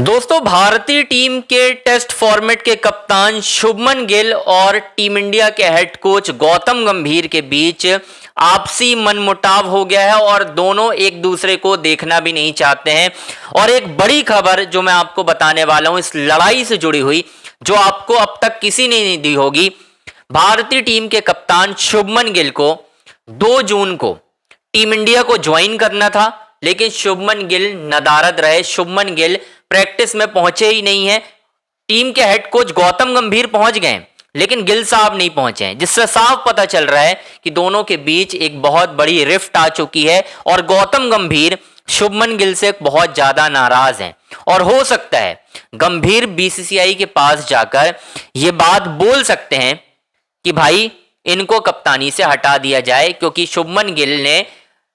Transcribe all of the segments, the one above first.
दोस्तों, भारतीय टीम के टेस्ट फॉर्मेट के कप्तान शुभमन गिल और टीम इंडिया के हेड कोच गौतम गंभीर के बीच आपसी मनमुटाव हो गया है और दोनों एक दूसरे को देखना भी नहीं चाहते हैं। और एक बड़ी खबर जो मैं आपको बताने वाला हूं इस लड़ाई से जुड़ी हुई, जो आपको अब तक किसी ने नहीं दी होगी। भारतीय टीम के कप्तान शुभमन गिल को 2 जून को टीम इंडिया को ज्वाइन करना था, लेकिन शुभमन गिल नदारद रहे। शुभमन गिल प्रैक्टिस में पहुंचे ही नहीं है। टीम के हेड कोच गौतम गंभीर पहुंच गए, लेकिन गिल साहब नहीं पहुंचे हैं, जिससे साफ पता चल रहा है कि दोनों के बीच एक बहुत बड़ी रिफ्ट आ चुकी है और गौतम गंभीर शुभमन गिल से बहुत ज्यादा नाराज हैं। और हो सकता है गंभीर बीसीसीआई के पास जाकर ये बात बोल सकते हैं कि भाई इनको कप्तानी से हटा दिया जाए, क्योंकि शुभमन गिल ने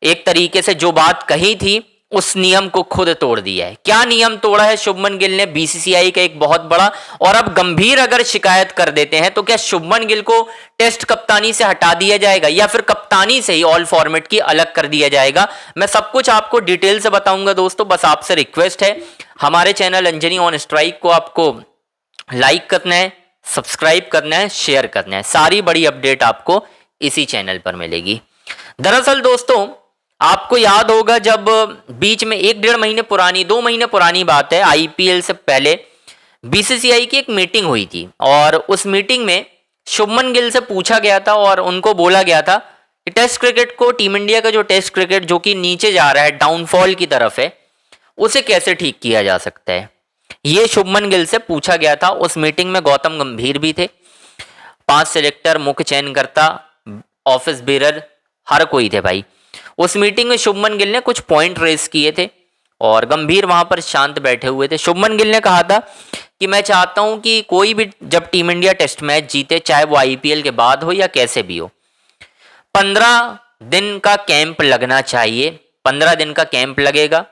एक तरीके से जो बात कही थी उस नियम को खुद तोड़ दिया है। क्या नियम तोड़ा है शुभमन गिल ने? बीसीसीआई का एक बहुत बड़ा। और अब गंभीर अगर शिकायत कर देते हैं तो क्या शुभमन गिल को टेस्ट कप्तानी से हटा दिया जाएगा या फिर कप्तानी से ही ऑल फॉर्मेट की अलग कर दिया जाएगा? मैं सब कुछ आपको डिटेल से बताऊंगा दोस्तों। बस आपसे रिक्वेस्ट है, हमारे चैनल अंजनी ऑन स्ट्राइक को आपको लाइक करना है, सब्सक्राइब करना है, शेयर करना है। सारी बड़ी अपडेट आपको इसी चैनल पर मिलेगी। दरअसल दोस्तों, आपको याद होगा जब बीच में 1-1.5 महीने पुरानी, 2 महीने पुरानी बात है, आईपीएल से पहले बीसीसीआई की एक मीटिंग हुई थी और उस मीटिंग में शुभमन गिल से पूछा गया था और उनको बोला गया था कि टेस्ट क्रिकेट को, टीम इंडिया का जो टेस्ट क्रिकेट जो कि नीचे जा रहा है, डाउनफॉल की तरफ है, उसे कैसे ठीक किया जा सकता है। ये शुभमन गिल से पूछा गया था। उस मीटिंग में गौतम गंभीर भी थे, 5 सिलेक्टर, मुख्य चयनकर्ता, ऑफिस बेरर, हर कोई थे भाई। उस मीटिंग में शुभमन गिल ने कुछ पॉइंट रेस किए थे और गंभीर वहां पर शांत बैठे हुए थे। शुभमन गिल ने कहा था कि मैं चाहता हूं कि कोई भी जब टीम इंडिया टेस्ट मैच जीते, चाहे वो आईपीएल के बाद हो या कैसे भी हो, 15 दिन का कैंप लगना चाहिए। 15 दिन का कैंप लगेगा,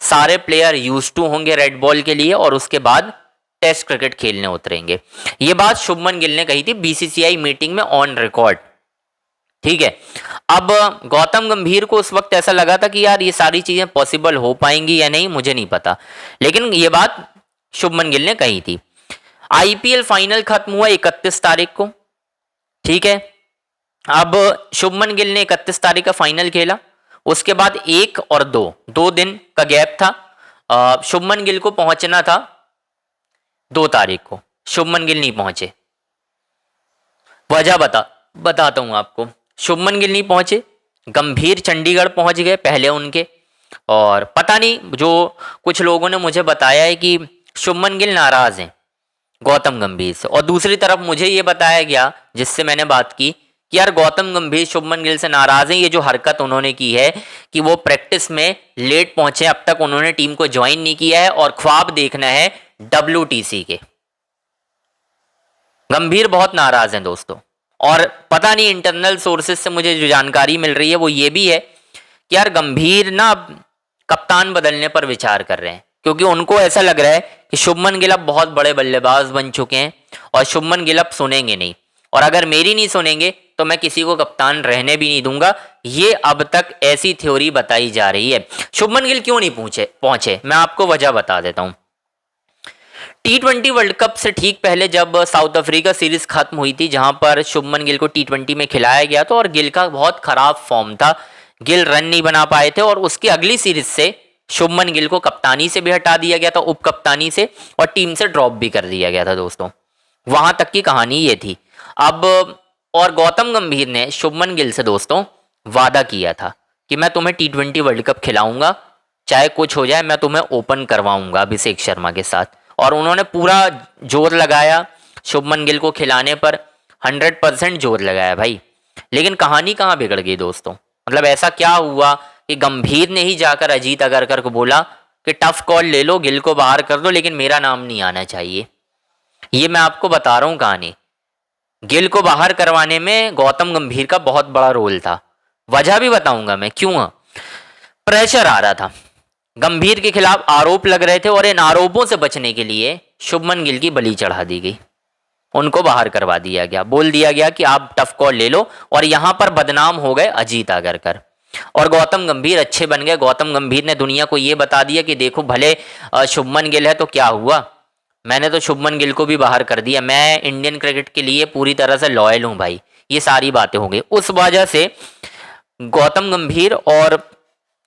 सारे प्लेयर यूज टू होंगे रेड बॉल के लिए और उसके बाद टेस्ट क्रिकेट खेलने उतरेंगे। ये बात शुभमन गिल ने कही थी बीसीसीआई मीटिंग में ऑन रिकॉर्ड। ठीक है। अब गौतम गंभीर को उस वक्त ऐसा लगा था कि यार ये सारी चीजें पॉसिबल हो पाएंगी या नहीं मुझे नहीं पता, लेकिन ये बात शुभमन गिल ने कही थी। आईपीएल फाइनल खत्म हुआ 31 तारीख को। ठीक है। अब शुभमन गिल ने 31 तारीख का फाइनल खेला, उसके बाद 1 और 2 दिन का गैप था। शुभमन गिल को पहुंचना था 2 तारीख को, शुभमन गिल नहीं पहुंचे। वजह बताता हूं आपको। शुभमन गिल नहीं पहुंचे, गंभीर चंडीगढ़ पहुंच गए पहले उनके, और पता नहीं, जो कुछ लोगों ने मुझे बताया है कि शुभमन गिल नाराज हैं गौतम गंभीर से। और दूसरी तरफ मुझे ये बताया गया, जिससे मैंने बात की, कि यार गौतम गंभीर शुभमन गिल से नाराज हैं। ये जो हरकत उन्होंने की है कि वो प्रैक्टिस में लेट पहुंचे, अब तक उन्होंने टीम को ज्वाइन नहीं किया है और ख्वाब देखना है WTC के। गंभीर बहुत नाराज हैं दोस्तों। और पता नहीं, इंटरनल सोर्सेज से मुझे जो जानकारी मिल रही है वो ये भी है कि यार गंभीर ना कप्तान बदलने पर विचार कर रहे हैं, क्योंकि उनको ऐसा लग रहा है कि शुभमन गिल अब बहुत बड़े बल्लेबाज बन चुके हैं और शुभमन गिल अब सुनेंगे नहीं, और अगर मेरी नहीं सुनेंगे तो मैं किसी को कप्तान रहने भी नहीं दूंगा। ये अब तक ऐसी थ्योरी बताई जा रही है। शुभमन गिल क्यों नहीं पहुंचे, मैं आपको वजह बता देता हूं। T20 वर्ल्ड कप से ठीक पहले जब साउथ अफ्रीका सीरीज खत्म हुई थी, जहां पर शुभमन गिल को T20 में खिलाया गया था और गिल का बहुत खराब फॉर्म था, गिल रन नहीं बना पाए थे, और उसकी अगली सीरीज से शुभमन गिल को कप्तानी से भी हटा दिया गया था, उप कप्तानी से, और टीम से ड्रॉप भी कर दिया गया था दोस्तों। वहां तक की कहानी ये थी। अब और गौतम गंभीर ने शुभमन गिल से दोस्तों वादा किया था कि मैं तुम्हें T20 वर्ल्ड कप खिलाऊंगा, चाहे कुछ हो जाए, मैं तुम्हें ओपन करवाऊंगा अभिषेक शर्मा के साथ। और उन्होंने पूरा जोर लगाया शुभमन गिल को खिलाने पर, 100% जोर लगाया भाई। लेकिन कहानी कहाँ बिगड़ गई दोस्तों? मतलब ऐसा क्या हुआ कि गंभीर ने ही जाकर अजीत अगरकर को बोला कि टफ कॉल ले लो, गिल को बाहर कर दो, लेकिन मेरा नाम नहीं आना चाहिए। ये मैं आपको बता रहा हूँ कहानी। गिल को बाहर करवाने में गौतम गंभीर का बहुत बड़ा रोल था। वजह भी बताऊंगा मैं क्यों। प्रेशर आ रहा था, गंभीर के खिलाफ आरोप लग रहे थे, और इन आरोपों से बचने के लिए शुभमन गिल की बलि चढ़ा दी गई, उनको बाहर करवा दिया गया, बोल दिया गया कि आप टफ कॉल ले लो, और यहां पर बदनाम हो गए अजीत आगरकर। और गौतम गंभीर अच्छे बन गए। गौतम गंभीर ने दुनिया को ये बता दिया कि देखो भले शुभमन गिल है तो क्या हुआ, मैंने तो शुभमन गिल को भी बाहर कर दिया, मैं इंडियन क्रिकेट के लिए पूरी तरह से लॉयल हूँ भाई। ये सारी बातें हो गई। उस वजह से गौतम गंभीर और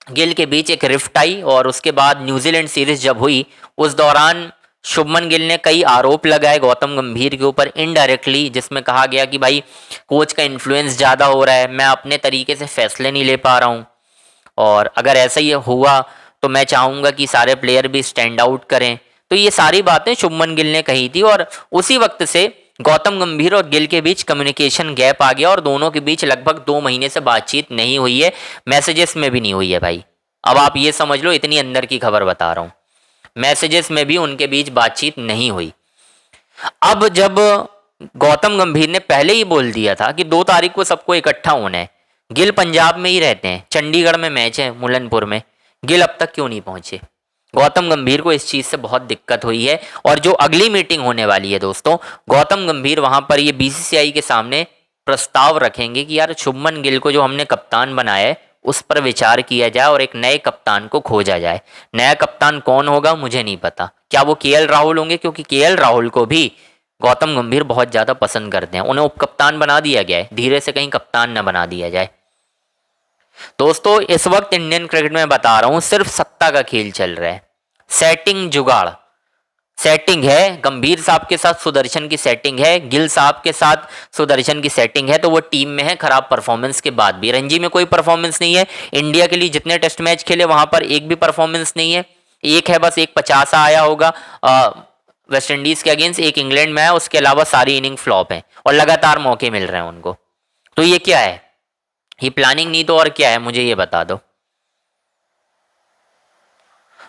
गिल के बीच एक रिफ्ट आई और उसके बाद न्यूजीलैंड सीरीज जब हुई उस दौरान शुभमन गिल ने कई आरोप लगाए गौतम गंभीर के ऊपर इनडायरेक्टली, जिसमें कहा गया कि भाई कोच का इन्फ्लुएंस ज़्यादा हो रहा है, मैं अपने तरीके से फैसले नहीं ले पा रहा हूँ, और अगर ऐसा ही हुआ तो मैं चाहूँगा कि सारे प्लेयर भी स्टैंड आउट करें। तो ये सारी बातें शुभमन गिल ने कही थी और उसी वक्त से गौतम गंभीर और गिल के बीच कम्युनिकेशन गैप आ गया और दोनों के बीच लगभग 2 महीने से बातचीत नहीं हुई है, मैसेजेस में भी नहीं हुई है भाई। अब आप ये समझ लो, इतनी अंदर की खबर बता रहा हूँ, मैसेजेस में भी उनके बीच बातचीत नहीं हुई। अब जब गौतम गंभीर ने पहले ही बोल दिया था कि 2 तारीख को सबको इकट्ठा होना है, गिल पंजाब में ही रहते हैं, चंडीगढ़ में मैच है मुलनपुर में, गिल अब तक क्यों नहीं पहुंचे? गौतम गंभीर को इस चीज़ से बहुत दिक्कत हुई है। और जो अगली मीटिंग होने वाली है दोस्तों, गौतम गंभीर वहां पर ये बीसीसीआई के सामने प्रस्ताव रखेंगे कि यार शुभमन गिल को जो हमने कप्तान बनाया है उस पर विचार किया जाए और एक नए कप्तान को खोजा जाए। नया कप्तान कौन होगा मुझे नहीं पता, क्या वो केएल राहुल होंगे? क्योंकि केएल राहुल को भी गौतम गंभीर बहुत ज़्यादा पसंद करते हैं, उन्हें उप कप्तान बना दिया गया है, धीरे से कहीं कप्तान न बना दिया जाए। दोस्तों इस वक्त इंडियन क्रिकेट में बता रहा हूं सिर्फ सत्ता का खेल चल रहा है, सेटिंग जुगाड़ सेटिंग है। गंभीर साहब के साथ सुदर्शन की सेटिंग है, गिल साहब के साथ सुदर्शन की सेटिंग है, तो वो टीम में है खराब परफॉर्मेंस के बाद भी। रणजी में कोई परफॉर्मेंस नहीं है, इंडिया के लिए जितने टेस्ट मैच खेले वहां पर एक भी परफॉर्मेंस नहीं है, एक है बस, एक 50 आया होगा वेस्ट इंडीज के अगेंस्ट, एक इंग्लैंड में है, उसके अलावा सारी इनिंग फ्लॉप है और लगातार मौके मिल रहे हैं उनको। तो ये क्या है? ये प्लानिंग नहीं तो और क्या है, मुझे ये बता दो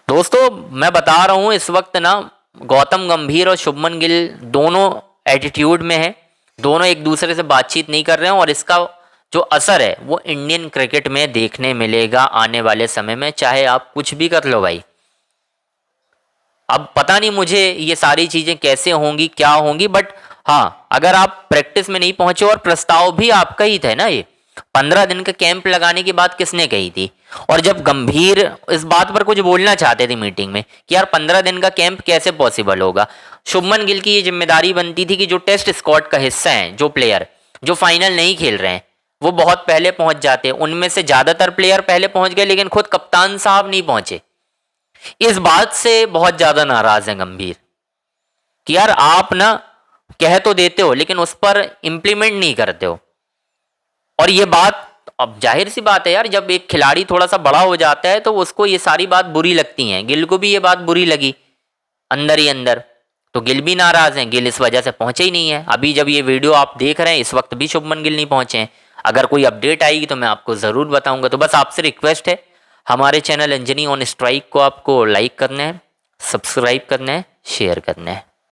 दोस्तों। मैं बता रहा हूं इस वक्त ना गौतम गंभीर और शुभमन गिल दोनों एटीट्यूड में है, दोनों एक दूसरे से बातचीत नहीं कर रहे हैं और इसका जो असर है वो इंडियन क्रिकेट में देखने मिलेगा आने वाले समय में, चाहे आप कुछ भी कर लो भाई। अब पता नहीं मुझे ये सारी चीजें कैसे होंगी क्या होंगी, बट हाँ अगर आप प्रैक्टिस में नहीं पहुंचे, और प्रस्ताव भी आपका ही था ना, ये 15 दिन का कैंप लगाने की बात किसने कही थी? और जब गंभीर इस बात पर कुछ बोलना चाहते थे मीटिंग में कि यार 15 दिन का कैंप कैसे पॉसिबल होगा, शुभमन गिल की ये जिम्मेदारी बनती थी कि जो टेस्ट स्क्वाड का हिस्सा हैं, जो प्लेयर जो फाइनल नहीं खेल रहे हैं वो बहुत पहले पहुंच जाते हैं, उनमें से ज्यादातर प्लेयर पहले पहुंच गए लेकिन खुद कप्तान साहब नहीं पहुंचे। इस बात से बहुत ज्यादा नाराज हैं गंभीर कि यार आप ना कह तो देते हो लेकिन उस पर इंप्लीमेंट नहीं करते हो। और ये बात अब जाहिर सी बात है यार, जब एक खिलाड़ी थोड़ा सा बड़ा हो जाता है तो उसको ये सारी बात बुरी लगती हैं। गिल को भी ये बात बुरी लगी अंदर ही अंदर, तो गिल भी नाराज हैं, गिल इस वजह से पहुंचे ही नहीं है। अभी जब ये वीडियो आप देख रहे हैं इस वक्त भी शुभमन गिल नहीं पहुंचे हैं। अगर कोई अपडेट आएगी तो मैं आपको ज़रूर बताऊंगा। तो बस आपसे रिक्वेस्ट है, हमारे चैनल अंजनी ऑन स्ट्राइक को आपको लाइक करना है, सब्सक्राइब करना है, शेयर करना है।